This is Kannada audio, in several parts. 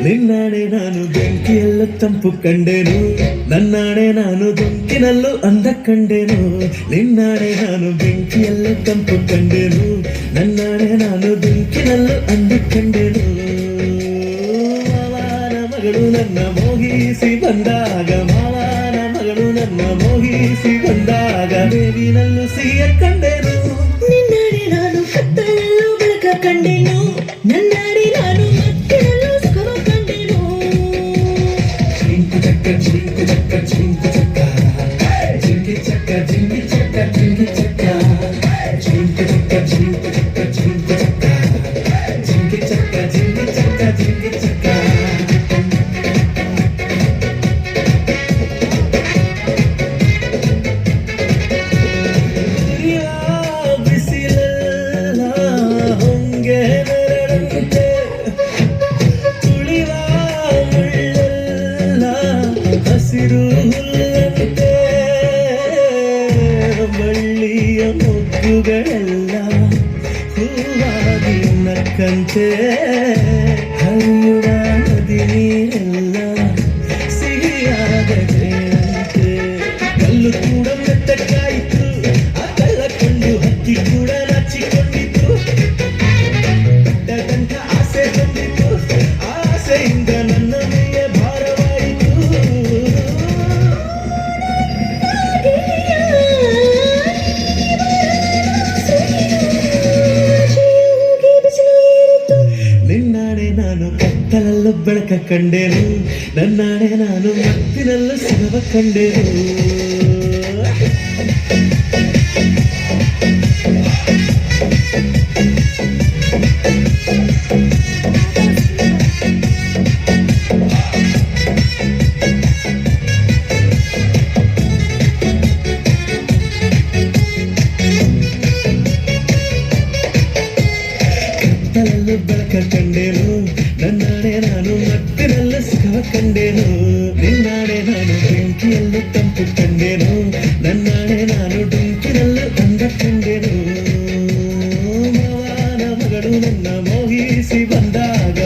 ನಿನ್ನಾಣೆ ನಾನು ಬೆಂಕಿಯಲ್ಲೂ ತಂಪು ಕಂಡೆನು, ನನ್ನಾಣೆ ನಾನು ಬೆಂಕಿನಲ್ಲೂ ಅಂದ ಕಂಡೆನು. ನಿನ್ನಾಣೆ ನಾನು ಬೆಂಕಿಯಲ್ಲೂ ತಂಪು ಕಂಡೆನು, ನನ್ನಾಣೆ ನಾನು ಬೆಂಕಿನಲ್ಲೂ ಅಂದ ಕಂಡೆನು. ಮಾವನ ಮಗಳು ನನ್ನ ಮೋಹಿಸಿ ಬಂದಾಗ, ಮಾವನ ಮಗಳು ನನ್ನ ಮೋಹಿಸಿ ಬಂದಾಗ ಬೇವಿನಲ್ಲೂ ಸಿಹಿಯ ಕಂಡೆನು. ನಿನ್ನಾಣೆ ನಾನು ಕತ್ತಲಲ್ಲೂ ಬೆಳಕ ಕಂಡೆನು, ನನ್ನಾಣೆ ನಾನು ಮತ್ತಿನಲ್ಲೂ ಸುಖವ ಕಂಡೆನು. ಜಿಂಕು ಚಕ್ಕ ಜಿಂಕು ಚಕ್ಕ ಜಿಂಕು ಚಕ್ಕ ಜಿಂಕಿ ಚಕ್ಕ ಜಿಂಕಿ ಚಕ್ಕ ಜಿಂಕಿ ಚಕ್ಕ ಜಿಂಕು ಚಕ್ಕ ಜಿಂಕು ಚಕ್ಕ ಜಿಂಕು ಚಕ್ಕ ಜಿಂಕಿ ಚಕ್ಕ ಜಿಂಕಿ ಚಕ್ಕ ಜಿಂಕಿ ಚಕ್ಕ. ಬಿಸಿಲೆಲ್ಲ ಹೊಂಗೆ ನೆರಳಂತೆ, ತುಳಿವ ಮುಳ್ಳೆಲ್ಲ ಹಸಿರು ಹುಲ್ಲಂತೆ, ಬಳ್ಳಿಯ ಮೊಗ್ಗುಗಳೆಲ್ಲ ಹೂವಾಗಿ ನಕ್ಕಂತೆ, ಹರಿಯುವ ನದಿ ನೀರೆಲ್ಲ ಸಿಹಿಯಾದ ಜೇನಂತೆ. ಕಲ್ಲು ಕೂಡ ಮೆತ್ತಕ್ಕಾಯಿತು, ಆ ಕಲ್ಲ ಕೊಂಡು ಹಕ್ಕಿ ಕೂಡ ನಾಚಿಕೊಂಡಿತು. ಬೆಟ್ಟದಂತ ಆಸೆ ಬಂದಿತು, ಆ ಆಸೆಯಿಂದ ನನ್ನ ಮೈಯ ಭಾರವಾಯಿತು. ನಿನ್ನಾಣೆ ನಾನು ಕತ್ತಲಲ್ಲೂ ಬೆಳಕ ಕಂಡೆನು, ನನ್ನಾಣೆ ನಾನು ಮತ್ತಿನಲ್ಲೂ ಸುಖವ ಕಂಡೆನು. ಕತ್ತಲಲ್ಲೂ ಬೆಳಕ ಕಂಡೆನು, ನನ್ನಾಣೆ ನಾನು ಮತ್ತಿನಲ್ಲೂ ಸುಖವ ಕಂಡೆನು. ನಿನ್ನಾಣೆ ನಾನು ಬೆಂಕಿಯಲ್ಲೂ ತಂಪು ಕಂಡೆನು, ನನ್ನಾಣೆ ನಾನು ಬೆಂಕಿನಲ್ಲೂ ಅಂದ ಕಂಡೆನು. ಮಾವನ ಮಗಳು ನನ್ನ ಮೋಹಿಸಿ ಬಂದಾಗ,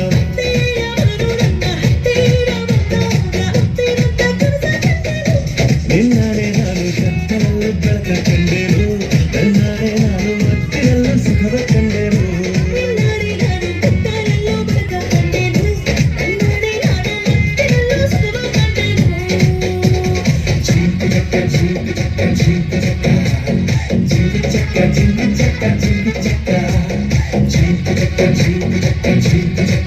ನಿನ್ನಾಣೆ ನಾನು ಕತ್ತಲಲ್ಲೂ ಬೆಳಕ ಕಂಡೆನು, ನನ್ನಾಣೆ ನಾನು ಮತ್ತಿನಲ್ಲೂ ಸುಖವ ಕಂಡೆನು. ಜಿಂಕು ಚಕ್ಕ ಜಿಂಕು ಚಕ್ಕ ಜಿಂಕು ಚಕ್ಕ ಜಿಂಕು ಚಕ್ಕ ಜಿಂಕು ಚಕ್ಕ ಜಿಂಕು ಚಕ್ಕ ಜಿಂಕು ಚಕ್ಕ ಜಿಂಕು ಚಕ್ಕ ಜಿಂಕು ಚಕ್ಕ